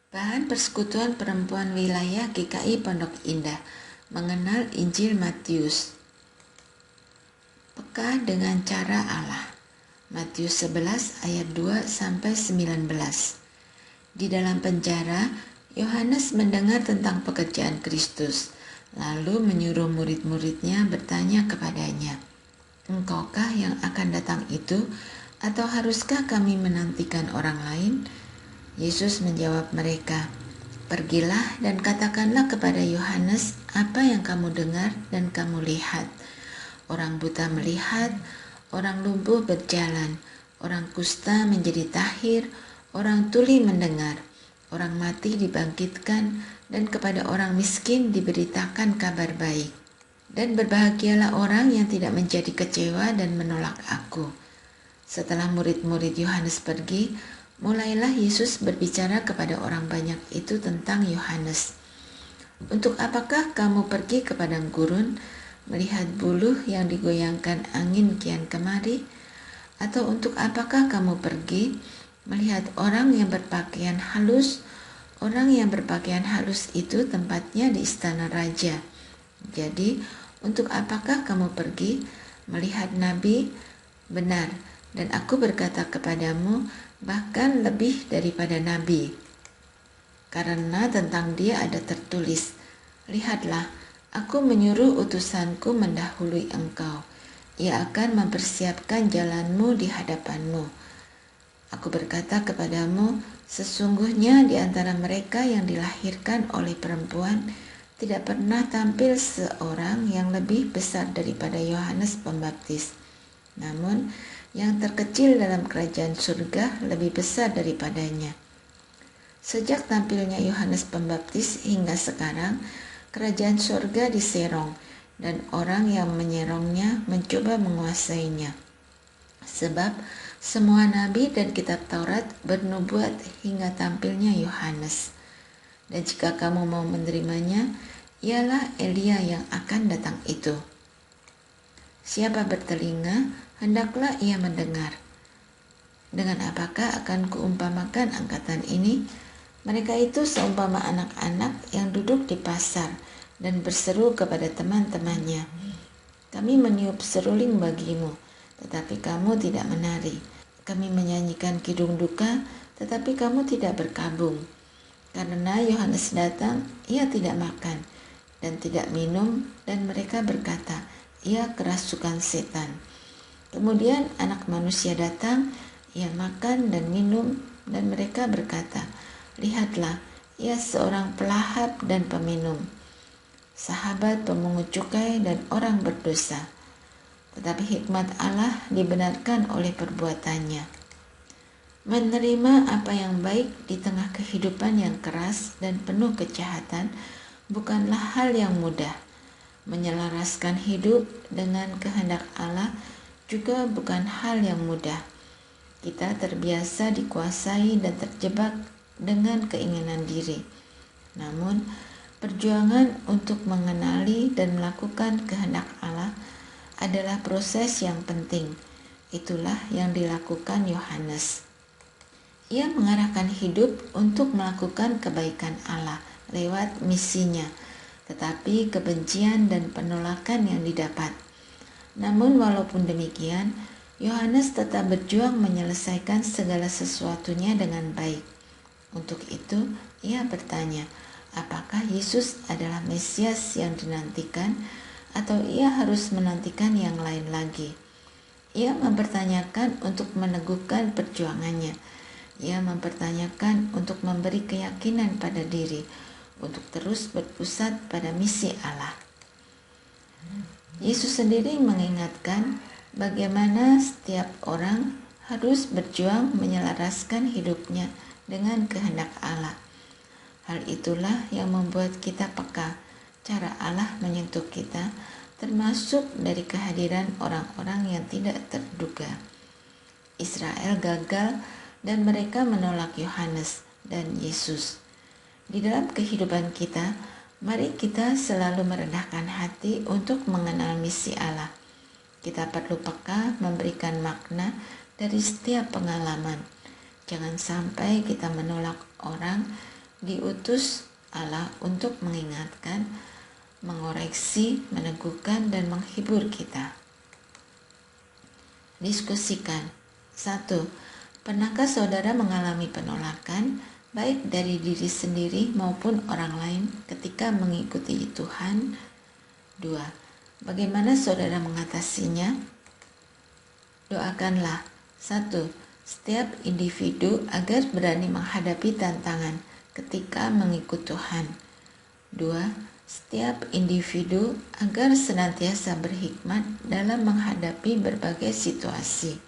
Bahan Persekutuan Perempuan Wilayah GKI Pondok Indah mengenal Injil Matius. Peka dengan cara Allah. Matius 11 ayat 2-19. Di dalam penjara, Yohanes mendengar tentang pekerjaan Kristus, lalu menyuruh murid-muridnya bertanya kepadanya, "Engkaukah yang akan datang itu, atau haruskah kami menantikan orang lain?" Yesus menjawab mereka, "Pergilah dan katakanlah kepada Yohanes apa yang kamu dengar dan kamu lihat. Orang buta melihat, orang lumpuh berjalan, orang kusta menjadi tahir, orang tuli mendengar, orang mati dibangkitkan, dan kepada orang miskin diberitakan kabar baik. Dan berbahagialah orang yang tidak menjadi kecewa dan menolak aku." Setelah murid-murid Yohanes pergi, mulailah Yesus berbicara kepada orang banyak itu tentang Yohanes. "Untuk apakah kamu pergi ke padang gurun, melihat buluh yang digoyangkan angin kian kemari? Atau untuk apakah kamu pergi melihat orang yang berpakaian halus? Orang yang berpakaian halus itu tempatnya di istana raja. Jadi, untuk apakah kamu pergi melihat nabi? Benar, dan aku berkata kepadamu, bahkan lebih daripada nabi. Karena tentang dia ada tertulis, 'Lihatlah, aku menyuruh utusanku mendahului engkau. Ia akan mempersiapkan jalanmu di hadapanmu.' Aku berkata kepadamu, sesungguhnya di antara mereka yang dilahirkan oleh perempuan, tidak pernah tampil seorang yang lebih besar daripada Yohanes Pembaptis. Namun, yang terkecil dalam kerajaan surga lebih besar daripadanya. Sejak tampilnya Yohanes Pembaptis hingga sekarang, kerajaan surga diserong, dan orang yang menyerongnya mencoba menguasainya. Sebab semua nabi dan kitab Taurat bernubuat hingga tampilnya Yohanes. Dan jika kamu mau menerimanya, ialah Elia yang akan datang itu. Siapa bertelinga, hendaklah ia mendengar. Dengan apakah akan kuumpamakan angkatan ini? Mereka itu seumpama anak-anak yang duduk di pasar dan berseru kepada teman-temannya, 'Kami meniup seruling bagimu, tetapi kamu tidak menari. Kami menyanyikan kidung duka, tetapi kamu tidak berkabung.' Karena Yohanes datang, ia tidak makan dan tidak minum, dan mereka berkata, 'Ia kerasukan setan.' Kemudian Anak Manusia datang, ia makan dan minum, dan mereka berkata, 'Lihatlah, ia seorang pelahap dan peminum, sahabat pemungut cukai dan orang berdosa.' Tetapi hikmat Allah dibenarkan oleh perbuatannya. Menerima apa yang baik di tengah kehidupan yang keras dan penuh kejahatan bukanlah hal yang mudah. Menyelaraskan hidup dengan kehendak Allah juga bukan hal yang mudah. Kita terbiasa dikuasai dan terjebak dengan keinginan diri. Namun, perjuangan untuk mengenali dan melakukan kehendak Allah adalah proses yang penting. Itulah yang dilakukan Yohanes. Ia mengarahkan hidup untuk melakukan kebaikan Allah lewat misinya, tetapi kebencian dan penolakan yang didapat. Namun walaupun demikian, Yohanes tetap berjuang menyelesaikan segala sesuatunya dengan baik. Untuk itu, ia bertanya, apakah Yesus adalah Mesias yang dinantikan, atau ia harus menantikan yang lain lagi? Ia mempertanyakan untuk meneguhkan perjuangannya. Ia mempertanyakan untuk memberi keyakinan pada diri, untuk terus berpusat pada misi Allah. Yesus sendiri mengingatkan bagaimana setiap orang harus berjuang menyelaraskan hidupnya dengan kehendak Allah. Hal itulah yang membuat kita peka cara Allah menyentuh kita, termasuk dari kehadiran orang-orang yang tidak terduga. Israel gagal dan mereka menolak Yohanes dan Yesus. Di dalam kehidupan kita, mari kita selalu merendahkan hati untuk mengenal misi Allah. Kita perlu peka memberikan makna dari setiap pengalaman. Jangan sampai kita menolak orang diutus Allah untuk mengingatkan, mengoreksi, meneguhkan, dan menghibur kita. Diskusikan. 1. Pernahkah saudara mengalami penolakan, baik dari diri sendiri maupun orang lain ketika mengikuti Tuhan? 2. Bagaimana saudara mengatasinya? Doakanlah. 1. Setiap individu agar berani menghadapi tantangan ketika mengikut Tuhan. 2. Setiap individu agar senantiasa berhikmat dalam menghadapi berbagai situasi.